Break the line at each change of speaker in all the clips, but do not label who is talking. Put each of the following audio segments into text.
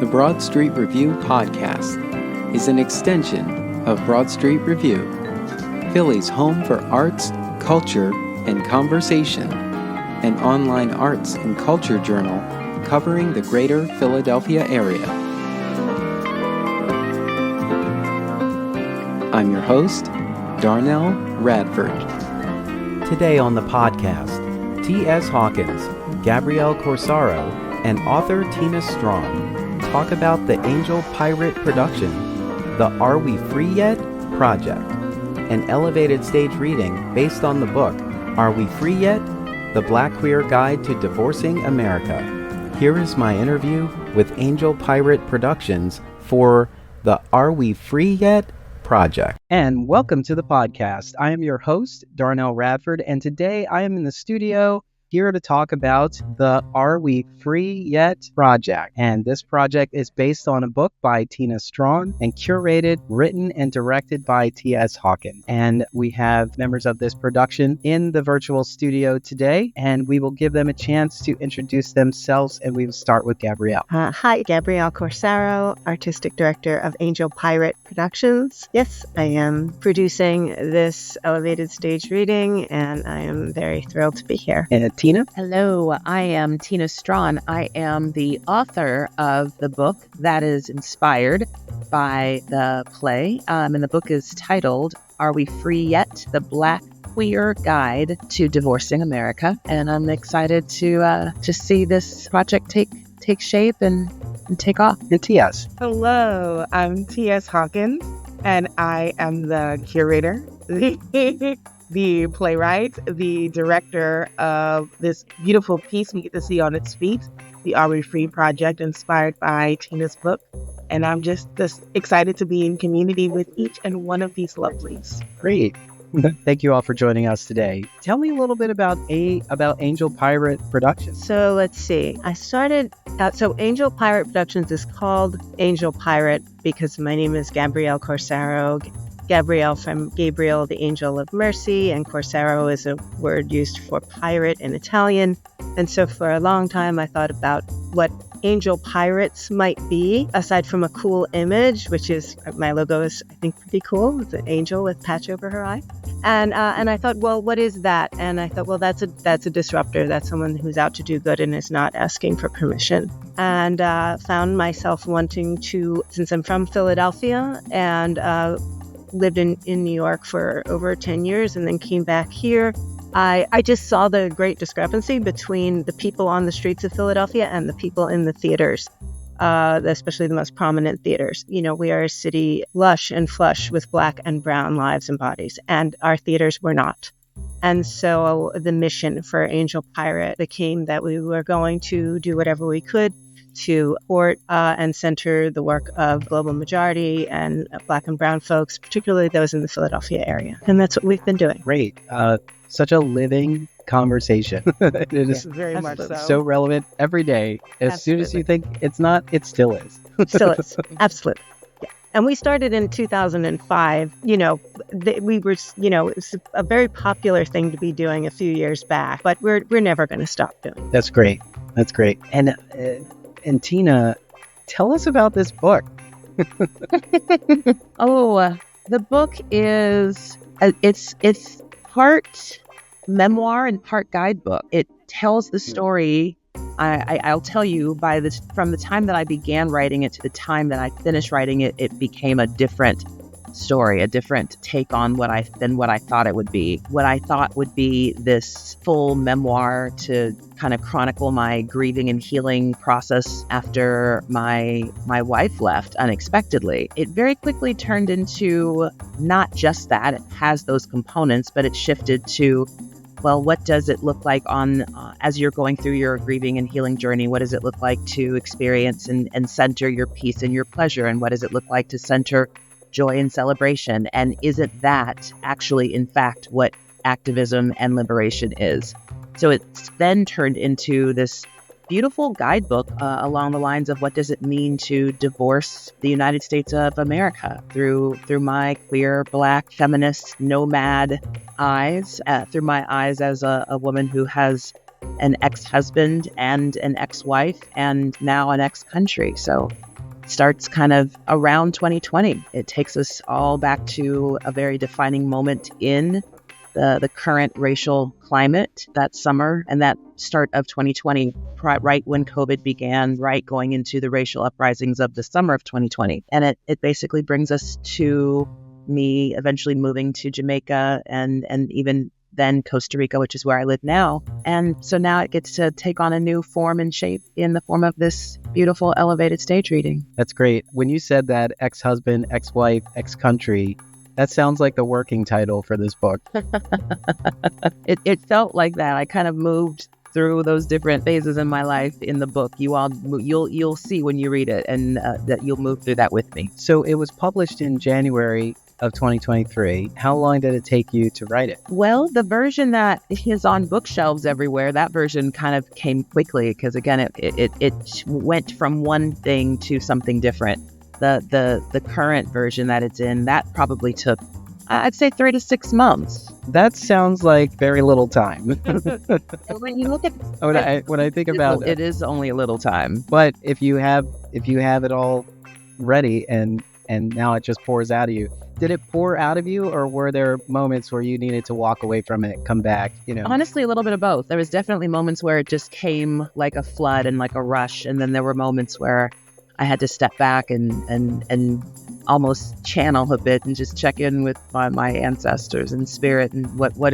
The Broad Street Review podcast is an extension of Broad Street Review, Philly's home for arts, culture, and conversation, an online arts and culture journal covering the greater Philadelphia area. I'm your host, Darnelle Radford.
Today on the podcast, TS Hawkins, Gabrielle Corsaro, and author Tina Strawn talk about the AngelPirate Productions, the Are We Free Yet? Project, an elevated stage reading based on the book Are We Free Yet? The Black Queer Guide to Divorcing America. Here is my interview with AngelPirate Productions for the Are We Free Yet? Project.
And welcome to the podcast. I am your host, Darnelle Radford, and today I am in the studio here to talk about the Are We Free Yet? Project. And this project is based on a book by Tina Strawn and curated, written, and directed by TS Hawkins. And we have members of this production in the virtual studio today, and we will give them a chance to introduce themselves, and we will start with Gabrielle.
Hi, Gabrielle Corsaro, Artistic Director of AngelPirate Productions. Yes, I am producing this elevated stage reading, and I am very thrilled to be here.
And Tina?
Hello, I am Tina Strawn. I am the author of the book that is inspired by the play. And the book is titled, Are We Free Yet? The Black Queer Guide to Divorcing America. And I'm excited to see this project take shape and take off.
And TS?
Hello, I'm TS Hawkins, and I am the curator, the playwright, the director of this beautiful piece we get to see on its feet, the Are We Free project, inspired by Tina's book. And I'm just excited to be in community with each and one of these lovelies.
Great. Thank you all for joining us today. Tell me a little bit about AngelPirate Productions.
So let's see. I started out, so AngelPirate Productions is called AngelPirate because my name is Gabrielle Corsaro. Gabrielle from Gabriel, the Angel of Mercy, and Corsaro is a word used for pirate in Italian. And so for a long time, I thought about what angel pirates might be, aside from a cool image, which is, my logo is, I think, pretty cool. It's an angel with patch over her eye. And I thought, well, what is that? And I thought, well, that's a disruptor. That's someone who's out to do good and is not asking for permission. And found myself wanting to, since I'm from Philadelphia and lived in New York for over 10 years and then came back here, I just saw the great discrepancy between the people on the streets of Philadelphia and the people in the theaters, especially the most prominent theaters. You know, we are a city lush and flush with Black and brown lives and bodies, and our theaters were not. And so the mission for AngelPirate became that we were going to do whatever we could to support and center the work of global majority and Black and brown folks, particularly those in the Philadelphia area. And that's what we've been doing.
Great. Such a living conversation. It is
Very much
so relevant every day. As soon as you think it's not, it still is.
Still is. Absolutely. Yeah. And we started in 2005. You know, we were, you know, it's a very popular thing to be doing a few years back, but we're never going to stop doing.
That's great. That's great. And Tina, tell us about this book.
The book is, it's part memoir and part guidebook. It tells the story. I'll tell you, from the time that I began writing it to the time that I finished writing it, it became a different story, a different take on than what I thought it would be. What I thought would be this full memoir to kind of chronicle my grieving and healing process after my wife left unexpectedly. It very quickly turned into not just that. It has those components, but it shifted to, well, what does it look like as you're going through your grieving and healing journey? What does it look like to experience and center your peace and your pleasure? And what does it look like to center joy and celebration? And isn't that actually, in fact, what activism and liberation is? So it's then turned into this beautiful guidebook along the lines of what does it mean to divorce the United States of America through my queer, Black, feminist, nomad eyes, through my eyes as a woman who has an ex-husband and an ex-wife and now an ex-country. So starts kind of around 2020. It takes us all back to a very defining moment in the current racial climate that summer and that start of 2020, right when COVID began, right going into the racial uprisings of the summer of 2020. And it basically brings us to me eventually moving to Jamaica and even then Costa Rica, which is where I live now. And so now it gets to take on a new form and shape in the form of this beautiful elevated stage reading.
That's great. When you said that ex-husband, ex-wife, ex-country, that sounds like the working title for this book.
It felt like that. I kind of moved through those different phases in my life in the book. You'll see when you read it, and that you'll move through that with me.
So it was published in January of 2023. How long did it take you to write it?
Well, the version that is on bookshelves everywhere, that version kind of came quickly because, again, it went from one thing to something different. The current version that it's in, that probably took, I'd say, 3 to 6 months.
That sounds like very little time.
When you look at
when I think about
it is only a little time.
But if you have it all ready and now it just pours out of you, did it pour out of you, or were there moments where you needed to walk away from it, come back?
Honestly, a little bit of both. There was definitely moments where it just came like a flood and like a rush, and then there were moments where I had to step back and almost channel a bit and just check in with my ancestors and spirit and what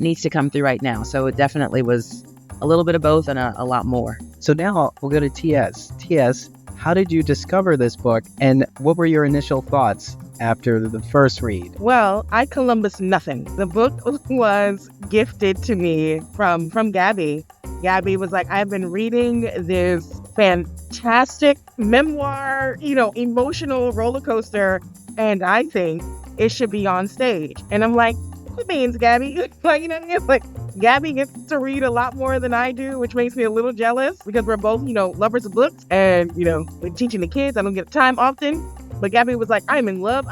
needs to come through right now. So it definitely was a little bit of both and a lot more.
So now we'll go to TS. TS, how did you discover this book, and what were your initial thoughts after the first read?
Well, I Columbus nothing. The book was gifted to me from Gabby. Gabby was like, I've been reading this fantastic memoir, emotional roller coaster, and I think it should be on stage. And I'm like, what means, Gabby? Like, Gabby gets to read a lot more than I do, which makes me a little jealous because we're both, lovers of books, and, we're teaching the kids. I don't get time often. But Gabby was like, I'm in love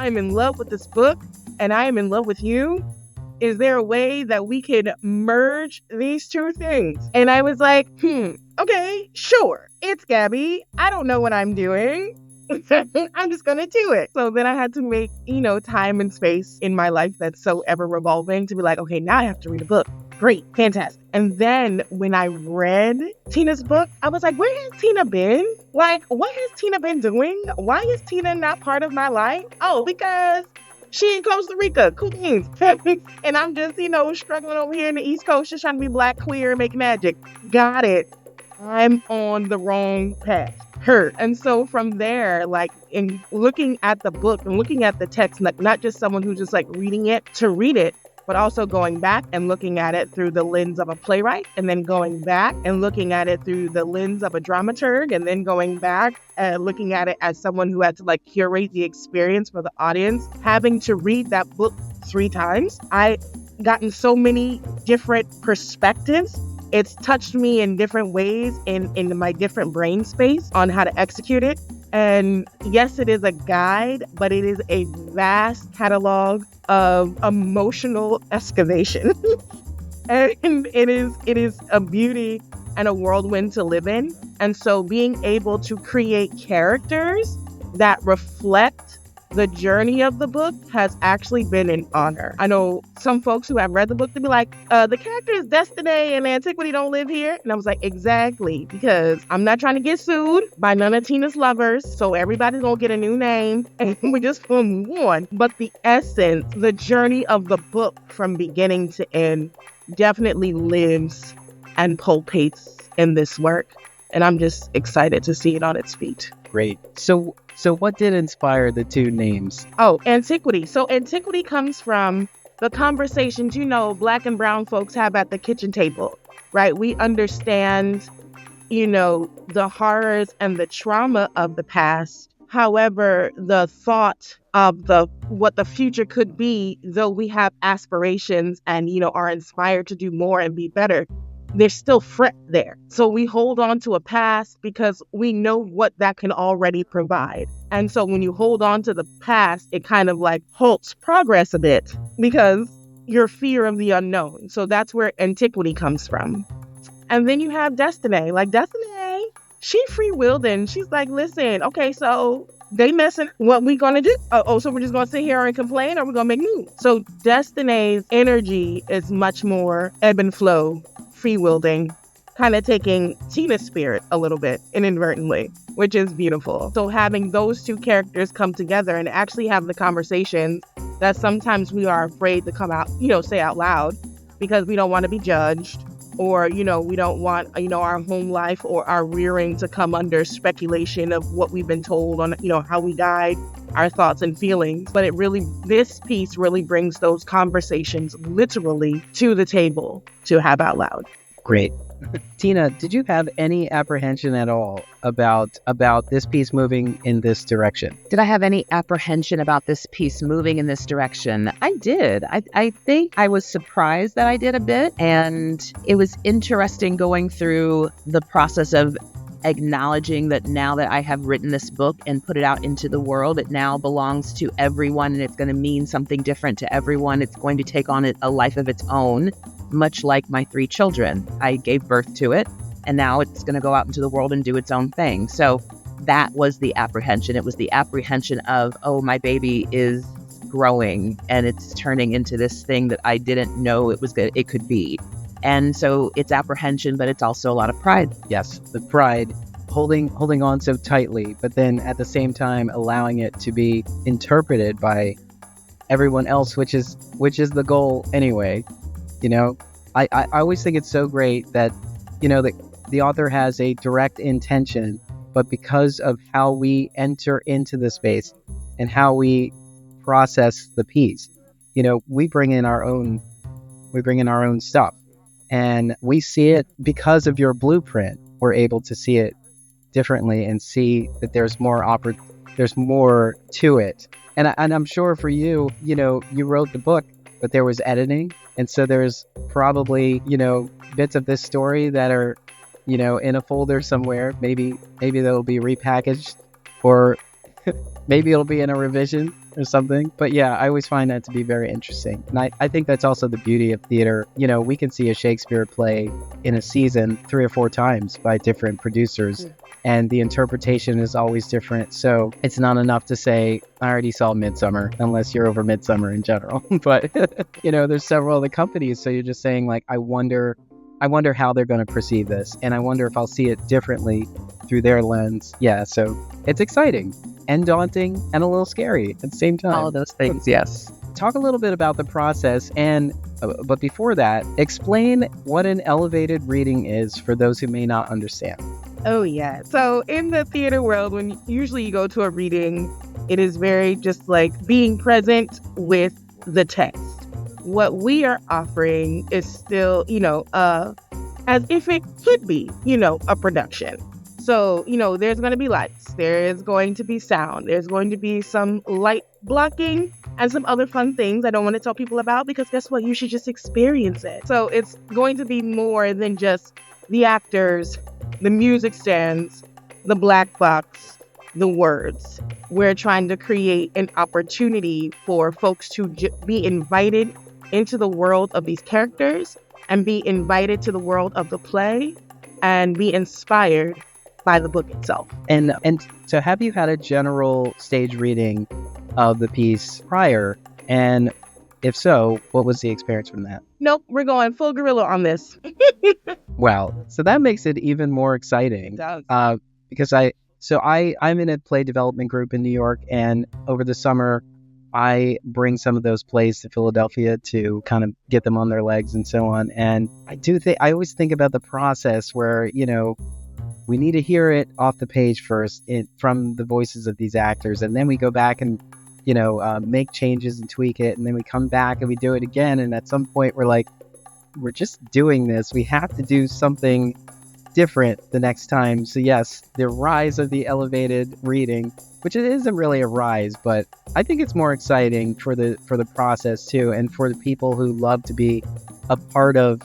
with this book, and I am in love with you. Is there a way that we could merge these two things? And I was like, okay, sure. It's Gabby. I don't know what I'm doing. I'm just going to do it. So then I had to make, time and space in my life that's so ever revolving to be like, okay, now I have to read a book. Great, fantastic. And then when I read Tina's book, I was like, where has Tina been? Like, what has Tina been doing? Why is Tina not part of my life? Oh, because she in Costa Rica, cool beans. And I'm just, struggling over here in the East Coast, just trying to be Black, queer, and make magic. Got it. I'm on the wrong path. Hurt. And so from there, like, in looking at the book and looking at the text, like, not just someone who's just like reading it to read it, but also going back and looking at it through the lens of a playwright, and then going back and looking at it through the lens of a dramaturg, and then going back and looking at it as someone who had to like curate the experience for the audience, having to read that book 3 times. I gotten so many different perspectives. It's touched me in different ways in my different brain space on how to execute it. And yes, it is a guide, but it is a vast catalog of emotional excavation. And it is a beauty and a whirlwind to live in. And so being able to create characters that reflect the journey of the book has actually been an honor. I know some folks who have read the book to be like, the characters Destiny and Antiquity don't live here. And I was like, exactly, because I'm not trying to get sued by none of Tina's lovers. So everybody's gonna get a new name and we just gonna move on. But the essence, the journey of the book from beginning to end definitely lives and pulpates in this work. And I'm just excited to see it on its feet.
Great. So what did inspire the 2 names?
Oh, Antiquity. So Antiquity comes from the conversations, Black and brown folks have at the kitchen table, right? We understand, the horrors and the trauma of the past. However, the thought of what the future could be, though we have aspirations and, are inspired to do more and be better, there's still fret there. So we hold on to a past because we know what that can already provide. And so when you hold on to the past, it kind of like halts progress a bit because your fear of the unknown. So that's where Antiquity comes from. And then you have Destiny. Like, Destiny she free-willed and she's like, listen, okay, so they messing, what we gonna do? So we're just gonna sit here and complain, or we're gonna make moves? So Destinéé's energy is much more ebb and flow, free-wielding, kind of taking Tina's spirit a little bit inadvertently, which is beautiful. So having those two characters come together and actually have the conversations that sometimes we are afraid to come out, say out loud, because we don't want to be judged, or, we don't want, our home life or our rearing to come under speculation of what we've been told on, how we died, our thoughts and feelings. But this piece really brings those conversations literally to the table to have out loud.
Great. Tina, did you have any apprehension at all about this piece moving in this direction?
Did I have any apprehension about this piece moving in this direction? I did. I think I was surprised that I did a bit, and it was interesting going through the process of acknowledging that now that I have written this book and put it out into the world, it now belongs to everyone, and it's going to mean something different to everyone. It's going to take on a life of its own, much like my 3 children. I gave birth to it, and now it's going to go out into the world and do its own thing. So that was the apprehension. It was the apprehension of, oh, my baby is growing and it's turning into this thing that I didn't know it could be. And so it's apprehension, but it's also a lot of pride.
Yes, the pride, holding on so tightly, but then at the same time allowing it to be interpreted by everyone else, which is the goal anyway. I always think it's so great that, the author has a direct intention, but because of how we enter into the space and how we process the piece, we bring in our own stuff. And we see it because of your blueprint. We're able to see it differently and see that there's more to it. And I'm sure for you, you wrote the book, but there was editing. And so there's probably, bits of this story that are, in a folder somewhere. Maybe they'll be repackaged, or maybe it'll be in a revision or something. But yeah, I always find that to be very interesting. And I think that's also the beauty of theater. We can see a Shakespeare play in a season 3 or 4 times by different producers. And the interpretation is always different. So it's not enough to say, I already saw Midsummer, unless you're over Midsummer in general. But, there's several other companies. So you're just saying, like, I wonder how they're going to perceive this. And I wonder if I'll see it differently through their lens. Yeah, so it's exciting and daunting and a little scary at the same time.
All of those things, yes.
Talk a little bit about the process, but before that, explain what an elevated reading is for those who may not understand.
Oh, yeah. So in the theater world, when usually you go to a reading, it is very just like being present with the text. What we are offering is still, as if it could be, a production. So, there's going to be lights, there is going to be sound, there's going to be some light blocking and some other fun things I don't want to tell people about, because guess what? You should just experience it. So it's going to be more than just the actors, the music stands, the black box, the words. We're trying to create an opportunity for folks to be invited into the world of these characters and be invited to the world of the play and be inspired by the book itself.
And so have you had a general stage reading of the piece prior? And if so, what was the experience from that?
Nope, we're going full gorilla on this.
Wow. So that makes it even more exciting.
It does.
Because I'm in a play development group in New York, and over the summer, I bring some of those plays to Philadelphia to kind of get them on their legs and so on. And I always think about the process where, we need to hear it off the page first from the voices of these actors. And then we go back and, make changes and tweak it. And then we come back and we do it again. And at some point we're like, we're just doing this. We have to do something different the next time. So yes, the rise of the elevated reading, which it isn't really a rise, but I think it's more exciting for the process too, and for the people who love to be a part of,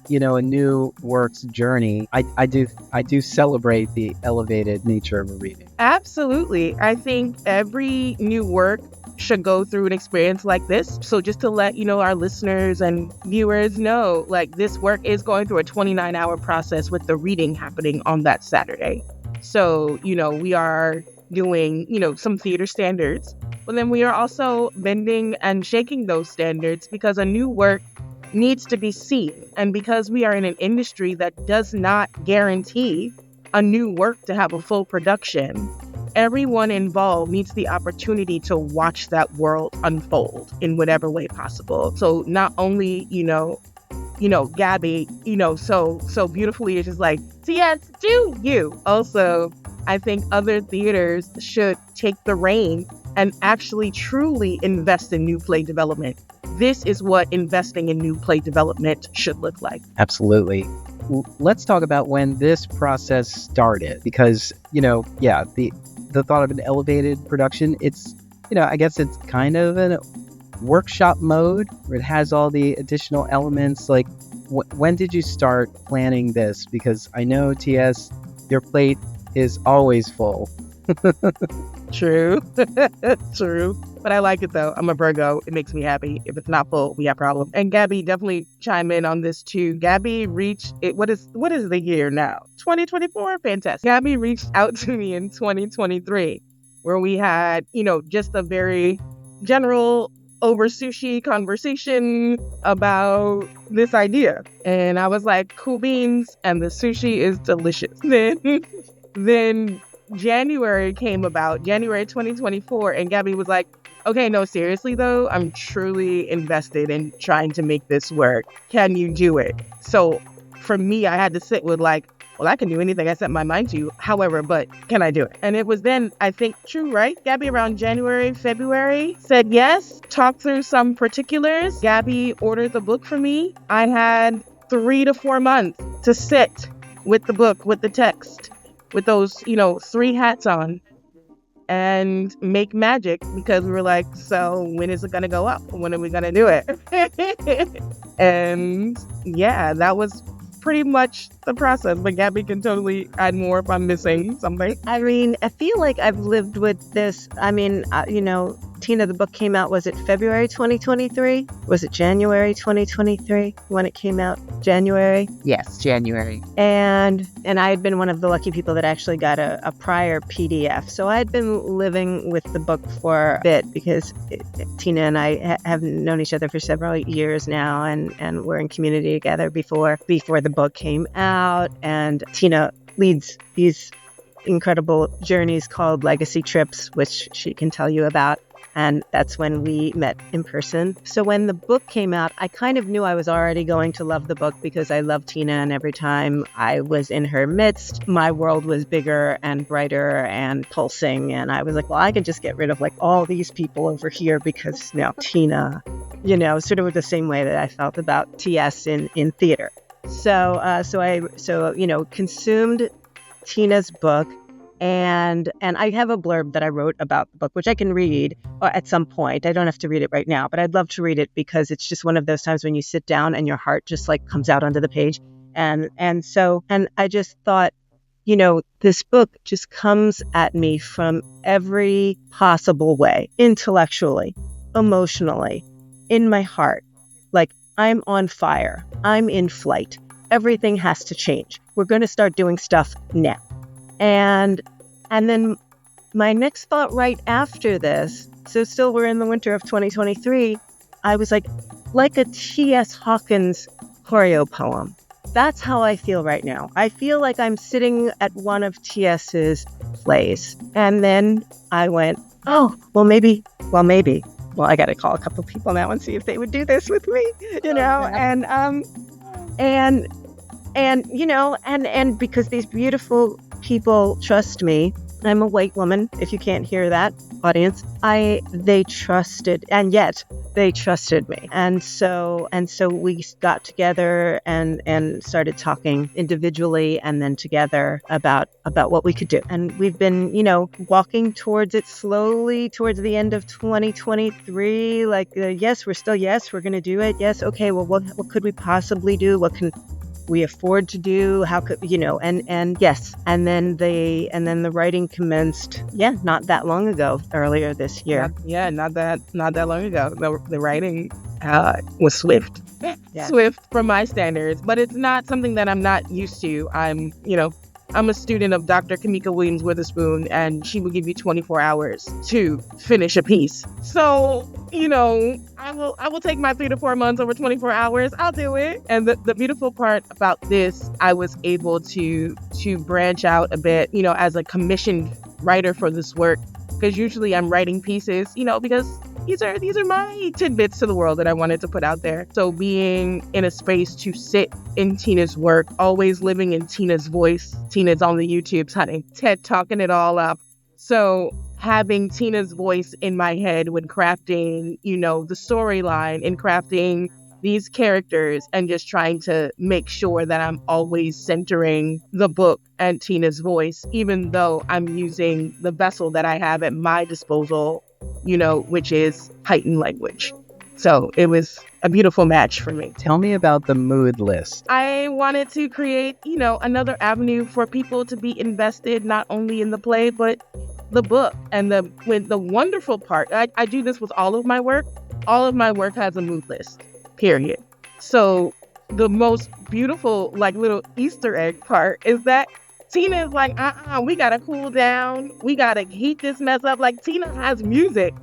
a new work's journey. I do celebrate the elevated nature of a reading.
Absolutely. I think every new work should go through an experience like this. So just to let our listeners and viewers know, like, this work is going through a 29-hour process with the reading happening on that Saturday. So, we are doing, some theater standards, but then we are also bending and shaking those standards because a new work needs to be seen. And because we are in an industry that does not guarantee a new work to have a full production, everyone involved needs the opportunity to watch that world unfold in whatever way possible. So not only, Gabby, so beautifully is just like, TS, do you. Also, I think other theaters should take the reign and actually truly invest in new play development. This is what investing in new play development should look like.
Absolutely. Let's talk about when this process started, because, the thought of an elevated production, it's, I guess it's kind of a workshop mode where it has all the additional elements. Like, when did you start planning this? Because I know, TS, your plate is always full.
True. True. But I like it, though. I'm a Virgo. It makes me happy. If it's not full, we have problems. And Gabby, definitely chime in on this, too. Gabby reached it. What is the year now? 2024? Fantastic. Gabby reached out to me in 2023, where we had, just a very general over sushi conversation about this idea. And I was like, cool beans. And the sushi is delicious. Then January came about, January 2024, and Gabby was like, okay, no, seriously though, I'm truly invested in trying to make this work. Can you do it? So for me, I had to sit with like, well, I can do anything I set my mind to, however, but can I do it? And it was then, I think, true, right? Gabby around January, February said yes, talked through some particulars. Gabby ordered the book for me. I had 3 to 4 months to sit with the book, with the text, with those, 3 hats on and make magic, because we were like, so when is it going to go up? When are we going to do it? And yeah, that was pretty much the process. But Gabby can totally add more if I'm missing something.
I mean, I feel like I've lived with this. I mean, Tina, the book came out, was it February 2023? Was it January 2023 when it came out? January?
Yes, January.
And I had been one of the lucky people that actually got a prior PDF. So I had been living with the book for a bit, because Tina and I have known each other for several years now, and we're in community together before the book came out. And Tina leads these incredible journeys called Legacy Trips, which she can tell you about. And that's when we met in person. So when the book came out, I kind of knew I was already going to love the book, because I love Tina, and every time I was in her midst, my world was bigger and brighter and pulsing. And I was like, well, I could just get rid of like all these people over here, because now Tina, sort of the same way that I felt about TS in theater. So I consumed Tina's book. And I have a blurb that I wrote about the book, which I can read at some point. I don't have to read it right now, but I'd love to read it, because it's just one of those times when you sit down and your heart just like comes out onto the page. And I just thought, this book just comes at me from every possible way, intellectually, emotionally, in my heart. Like, I'm on fire. I'm in flight. Everything has to change. We're going to start doing stuff now. And then my next thought right after this, so still we're in the winter of 2023, I was like a TS Hawkins choreo poem. That's how I feel right now. I feel like I'm sitting at one of TS's plays. And then I went, oh, well, maybe. Well, I got to call a couple people now and see if they would do this with me, and because these beautiful people trust me. I'm a white woman, if you can't hear that, audience. They trusted, and yet they trusted me. And so we got together and started talking individually and then together about what we could do. And we've been, walking towards it slowly towards the end of 2023. Like, yes, we're going to do it. Yes. Okay. Well, what could we possibly do? What can we afford to do? How could and yes, and then the writing commenced not that long ago, earlier this year.
Not that long ago. The writing was swift.
Yeah.
Swift from my standards, but it's not something that I'm not used to. I'm I'm a student of Dr. Kamika Williams Witherspoon, and she will give you 24 hours to finish a piece. So, I will take my 3 to 4 months over 24 hours. I'll do it. And the beautiful part about this, I was able to branch out a bit, as a commissioned writer for this work, because usually I'm writing pieces, because these are my tidbits to the world that I wanted to put out there. So being in a space to sit in Tina's work, always living in Tina's voice. Tina's on the YouTubes, honey, TED talking it all up. So having Tina's voice in my head when crafting, the storyline and crafting these characters, and just trying to make sure that I'm always centering the book and Tina's voice, even though I'm using the vessel that I have at my disposal, which is heightened language. So it was a beautiful match for me.
Tell me about the mood list.
I wanted to create, another avenue for people to be invested, not only in the play, but the book. And the wonderful part, I do this with all of my work. All of my work has a mood list, period. So the most beautiful, little Easter egg part is that Tina is like, we gotta cool down. We gotta heat this mess up. Tina has music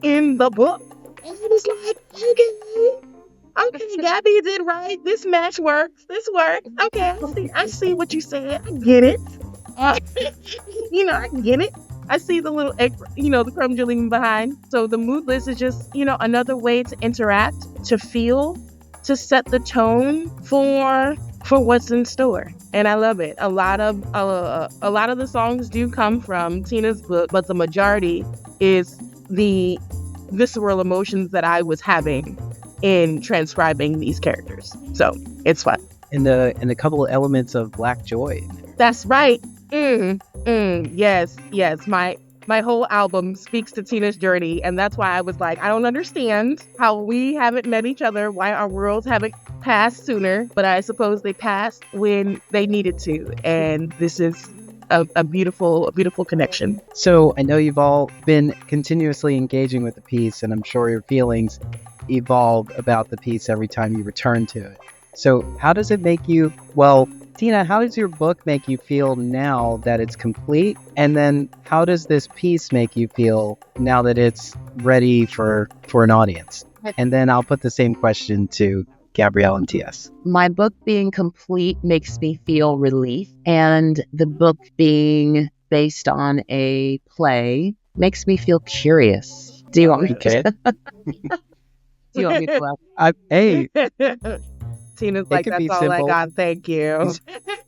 in the book. And it was like, okay, Gabby did right. This match works. This works. Okay, I see what you said. I get it. I get it. I see the little egg, the crumb drilling behind. So the mood list is just, another way to interact, to feel, to set the tone for what's in store. And I love it. A lot of the songs do come from Tina's book, but the majority is the visceral emotions that I was having in transcribing these characters. So it's fun.
And a couple of elements of Black joy.
That's right. Yes. My whole album speaks to Tina's journey, and that's why I was like, I don't understand how we haven't met each other, why our worlds haven't passed sooner, but I suppose they passed when they needed to, and this is a beautiful connection.
So I know you've all been continuously engaging with the piece, and I'm sure your feelings evolve about the piece every time you return to it. So how does it make you, Tina, how does your book make you feel now that it's complete? And then how does this piece make you feel now that it's ready for an audience? And then I'll put the same question to Gabrielle and TS.
My book being complete makes me feel relief, and the book being based on a play makes me feel curious. Do you want me to? Do you want me to?
Hey.
Tina's like, that's all I got. Thank you.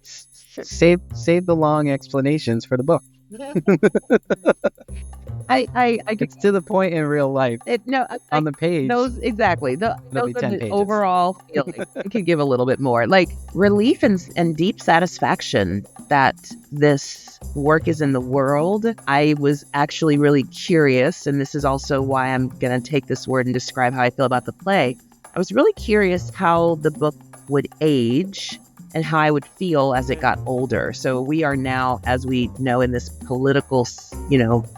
Save the long explanations for the book.
I
it's to the point in real life. On the page.
Those exactly. Those are the overall feeling. I could give a little bit more, relief and deep satisfaction that this work is in the world. I was actually really curious, and this is also why I'm going to take this word and describe how I feel about the play. I was really curious how the book would age and how I would feel as it got older. So we are now, as we know, in this political,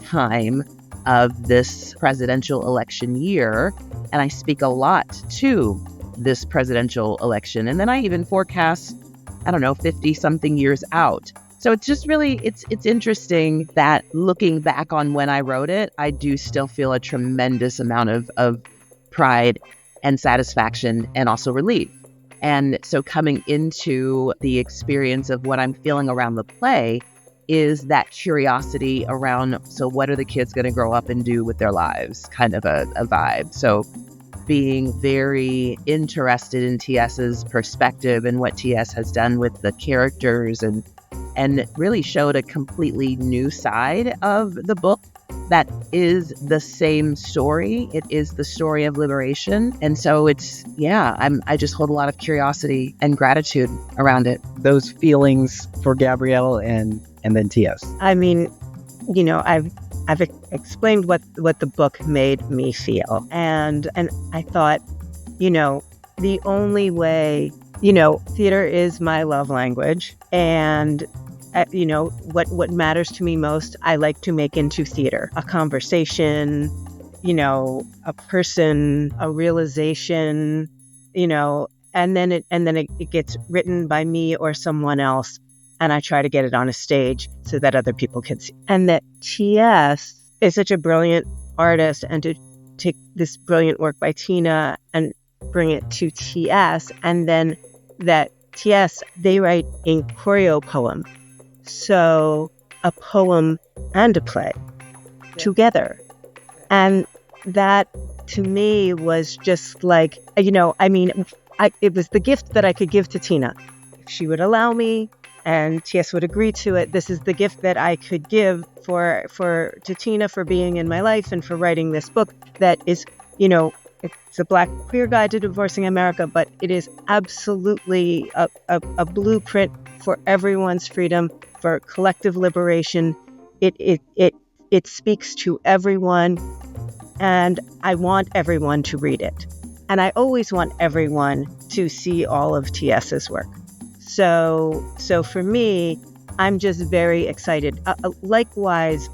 time of this presidential election year. And I speak a lot to this presidential election. And then I even forecast, 50 something years out. So it's just really, it's interesting that looking back on when I wrote it, I do still feel a tremendous amount of pride and satisfaction, and also relief. And so coming into the experience of what I'm feeling around the play is that curiosity around, so what are the kids going to grow up and do with their lives, kind of a vibe. So being very interested in TS's perspective and what TS has done with the characters, and really showed a completely new side of the book that is the same story. It is the story of liberation. And so it's, I just hold a lot of curiosity and gratitude around it.
Those feelings for Gabrielle and then TS.
I mean, I've explained what the book made me feel. And I thought, the only way, theater is my love language. And what matters to me most, I like to make into theater. A conversation, a person, a realization, and then it gets written by me or someone else. and I try to get it on a stage so that other people can see. And that TS is such a brilliant artist, and to take this brilliant work by Tina and bring it to TS, and then that TS, they write a CHOREOPOEM. So a poem and a play together. And that to me was just like, it was the gift that I could give to Tina. If she would allow me and TS would agree to it, this is the gift that I could give to Tina for being in my life and for writing this book that is, it's a Black queer guide to divorcing America, but it is absolutely a blueprint for everyone's freedom, for collective liberation. It speaks to everyone, and I want everyone to read it. And I always want everyone to see all of TS's work. So for me, I'm just very excited. Likewise,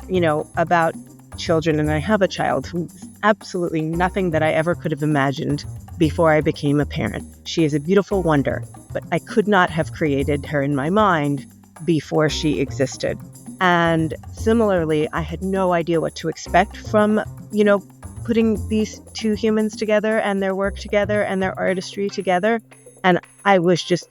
about children, and I have a child who's absolutely nothing that I ever could have imagined before I became a parent. She is a beautiful wonder, but I could not have created her in my mind before she existed. And similarly, I had no idea what to expect from, putting these two humans together and their work together and their artistry together. And I was just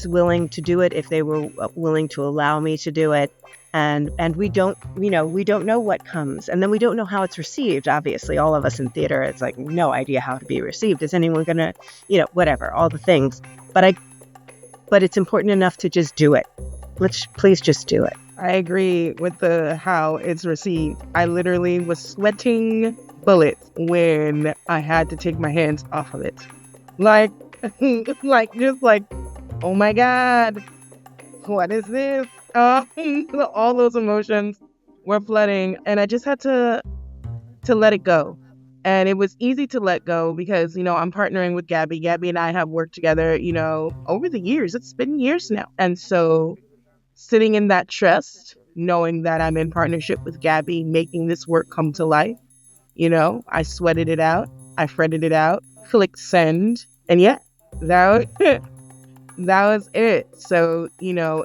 willing to do it if they were willing to allow me to do it. And we don't know what comes, and then we don't know how it's received. Obviously, all of us in theater, it's like no idea how to be received. Is anyone gonna, whatever, all the things. But it's important enough to just do it. Let's please just do it.
I agree with how it's received. I literally was sweating bullets when I had to take my hands off of it. Like, oh my God, what is this? All those emotions were flooding, and I just had to let it go. And it was easy to let go because, I'm partnering with Gabby. Gabby and I have worked together, over the years. It's been years now. And so sitting in that trust, knowing that I'm in partnership with Gabby, making this work come to life, I sweated it out. I fretted it out, clicked send. And yeah, that was it. So,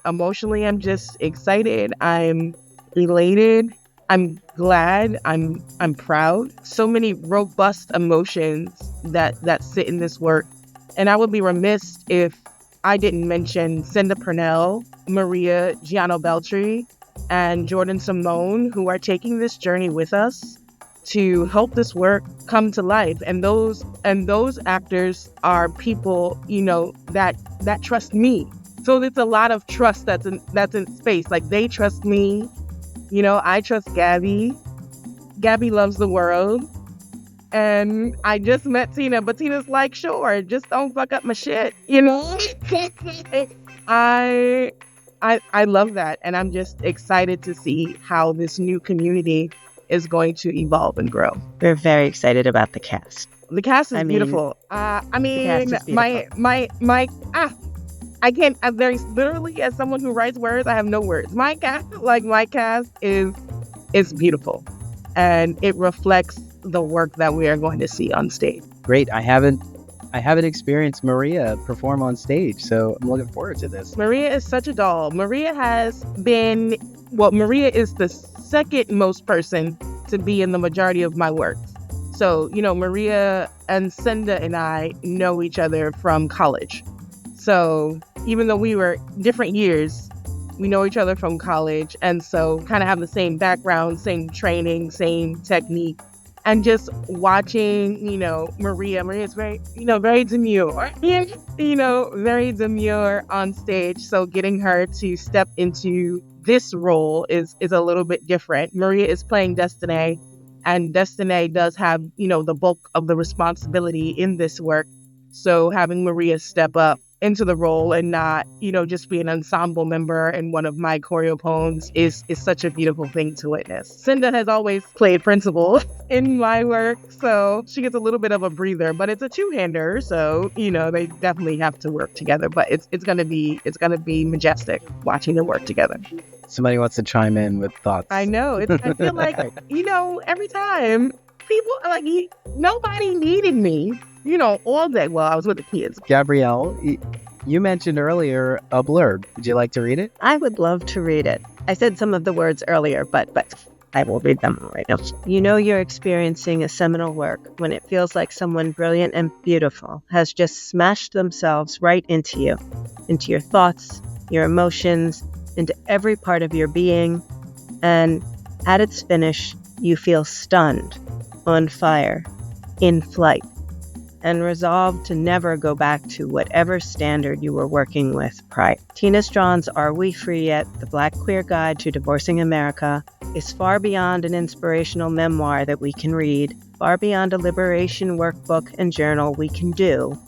emotionally, I'm just excited. I'm elated. I'm glad. I'm proud. So many robust emotions that sit in this work. And I would be remiss if I didn't mention Cynda Purnell, Maria Giano Beltre, and Jordan Simone, who are taking this journey with us to help this work come to life. And those actors are people, that trust me. So it's a lot of trust that's in space. Like, they trust me. I trust Gabby. Gabby loves the world. And I just met Tina, but Tina's like, sure, just don't fuck up my shit. I love that. And I'm just excited to see how this new community is going to evolve and grow.
We're very excited about the cast.
The cast is beautiful. I can't, there's literally, as someone who writes words, I have no words. My cast is beautiful, and it reflects the work that we are going to see on stage.
Great. I haven't experienced Maria perform on stage, so I'm looking forward to this.
Maria is such a doll. Maria is the second most person to be in the majority of my works. So, Maria and Cynda and I know each other from college. So even though we were different years, we know each other from college. And so kind of have the same background, same training, same technique. And just watching, Maria's very, very demure, very demure on stage. So getting her to step into this role is a little bit different. Maria is playing DESTINÉE, and DESTINÉE does have, the bulk of the responsibility in this work. So having Maria step up into the role and not, just be an ensemble member in one of my CHOREOPOEMs is such a beautiful thing to witness. Cynda has always played principal in my work, so she gets a little bit of a breather, but it's a two-hander, so, they definitely have to work together, but it's gonna be majestic watching them work together.
Somebody wants to chime in with thoughts.
I know. I feel like, every time people are like, nobody needed me, all day. Well, I was with the kids.
Gabrielle, You mentioned earlier a blurb. Would you like to read it?
I would love to read it. I said some of the words earlier, but I will read them right now. You know you're experiencing a seminal work when it feels like someone brilliant and beautiful has just smashed themselves right into you, into your thoughts, your emotions, into every part of your being, and at its finish, you feel stunned, on fire, in flight, and resolved to never go back to whatever standard you were working with prior. Tina Strawn's Are We Free Yet? The Black Queer Guide to Divorcing America is far beyond an inspirational memoir that we can read, far beyond a liberation workbook and journal we can do.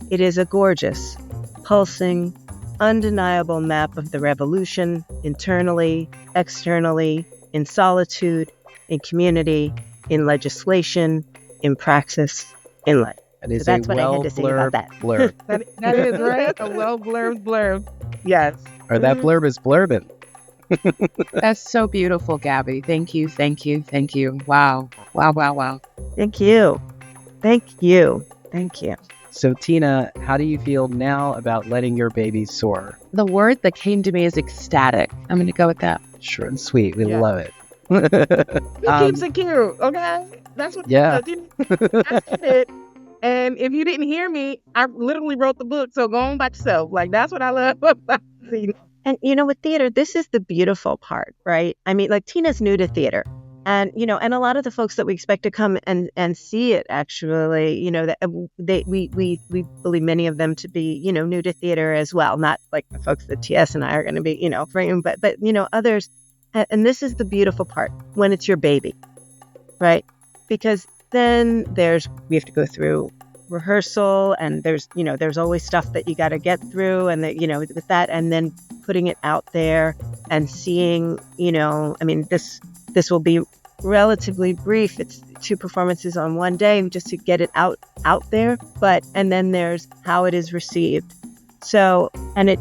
It is a gorgeous, pulsing, undeniable map of the revolution, internally, externally, in solitude, in community, in legislation, in praxis, in life.
That is
So that's
a
what I had to say about that.
blurb.
That is right. A well blurb. Yes.
Or that blurb is blurbing.
That's so beautiful, Gabby. Thank you. Wow.
Thank you. Thank you. Thank you.
So, Tina, how do you feel now about letting your baby soar?
The word that came to me is ecstatic. I'm going to go with that.
Short and sweet. We
Yeah.
love it.
It keeps it cute, okay? That's what.
Yeah.
That's it. And if you didn't hear me, I literally wrote the book. So go on by yourself. Like that's what I love about Tina.
And, with theater, this is the beautiful part, right? I mean, like Tina's new to theater. And, and a lot of the folks that we expect to come and see it actually, that we believe many of them to be, new to theater as well. Not like the folks that TS and I are going to be, bringing, but, others. And this is the beautiful part when it's your baby, right? Because then we have to go through rehearsal and there's always stuff that you got to get through and that, with that, and then putting it out there and seeing, this will be relatively brief. It's 2 performances on one day just to get it out there. And then there's how it is received. So, and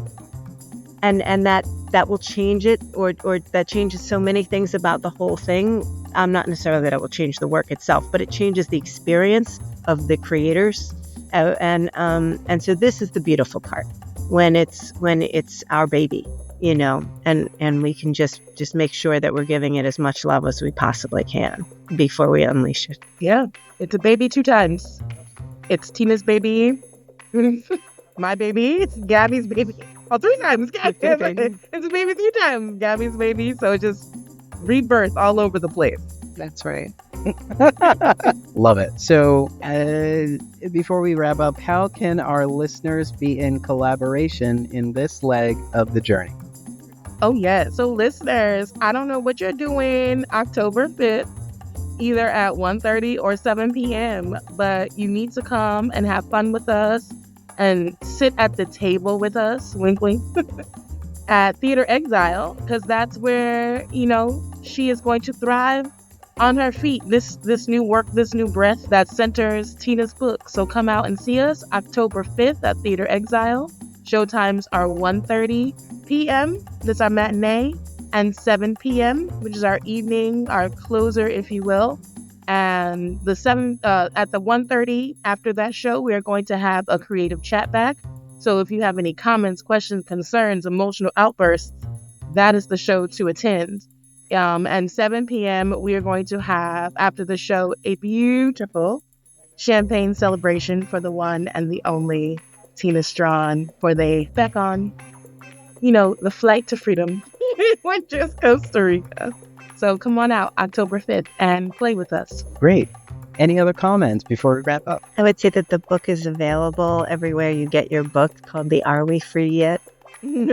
that will change it or that changes so many things about the whole thing. Not necessarily that it will change the work itself, but it changes the experience of the creators. And so this is the beautiful part when it's our baby, and we can just make sure that we're giving it as much love as we possibly can before we unleash it.
Yeah, it's a baby 2 times. It's Tina's baby, my baby, it's Gabby's baby. Oh, 3 times. It's a baby 3 times. Gabby's baby. So just rebirth all over the place.
That's right.
Love it. So, before we wrap up, how can our listeners be in collaboration in this leg of the journey?
Oh, yeah. So, listeners, I don't know what you're doing October 5th, either at 1:30 or 7 p.m., but you need to come and have fun with us and sit at the table with us, wink, wink, at Theatre Exile, because that's where, she is going to thrive on her feet. This new work, this new breath that centers Tina's book. So come out and see us October 5th at Theatre Exile. Showtimes are 1:30 p.m. That's our matinee, and 7 p.m., which is our evening, our closer, if you will. And at the 1:30 after that show, we are going to have a creative chat back. So if you have any comments, questions, concerns, emotional outbursts, that is the show to attend. And 7 p.m., we are going to have, after the show, a beautiful champagne celebration for the one and the only Tina Strawn for the back on, the flight to freedom, which is Costa Rica. So come on out October 5th and play with us.
Great. Any other comments before we wrap up?
I would say that the book is available everywhere you get your book, called the Are We Free Yet?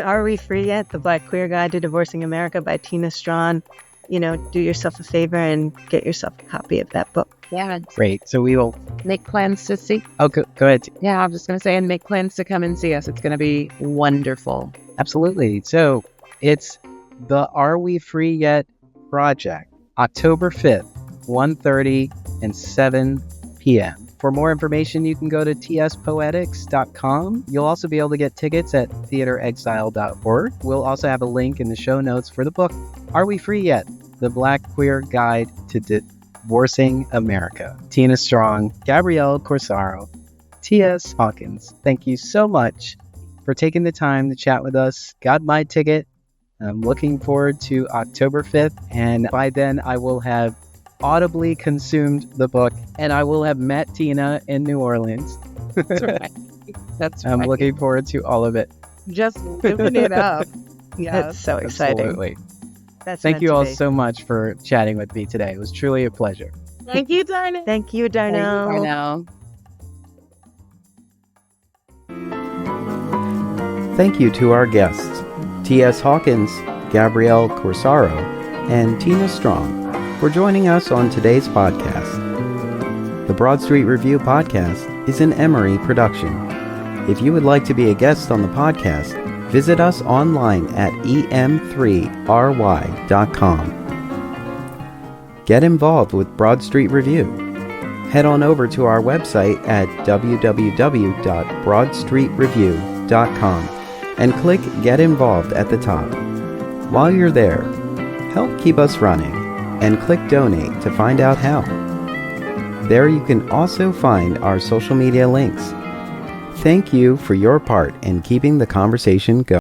Are We Free Yet? The Black Queer Guide to Divorcing America by Tina Strawn. Do yourself a favor and get yourself a copy of that book.
Yeah.
Great. So we will
Make plans to see.
Oh, go ahead.
Yeah, I'm just going to say, and make plans to come and see us. It's going to be wonderful.
Absolutely. So it's the Are We Free Yet project, October 5th, 1:30 and 7 p.m. For more information, you can go to tspoetics.com. You'll also be able to get tickets at theatreexile.org. We'll also have a link in the show notes for the book, Are We Free Yet? The Black Queer Guide to Divorcing America. Tina Strawn, Gabrielle Corsaro, TS Hawkins, thank you so much for for taking the time to chat with us. Got my ticket. I'm looking forward to October 5th, and by then I will have audibly consumed the book, and I will have met Tina in New Orleans.
That's right. That's
I'm
right.
looking forward to all of it.
Just living it up. Yes.
That's so exciting.
Absolutely.
That's
Thank
meant
you
to
all
be.
so much for chatting with me today. It was truly a pleasure.
Thank you, Darnelle.
Thank you, Darnelle.
I know.
Thank you to our guests, TS Hawkins, Gabrielle Corsaro, and Tina Strawn, for joining us on today's podcast. The Broad Street Review podcast is an Emory production. If you would like to be a guest on the podcast, visit us online at em3ry.com. Get involved with Broad Street Review. Head on over to our website at www.broadstreetreview.com and click Get Involved at the top. While you're there, help keep us running and click Donate to find out how. There you can also find our social media links. Thank you for your part in keeping the conversation going.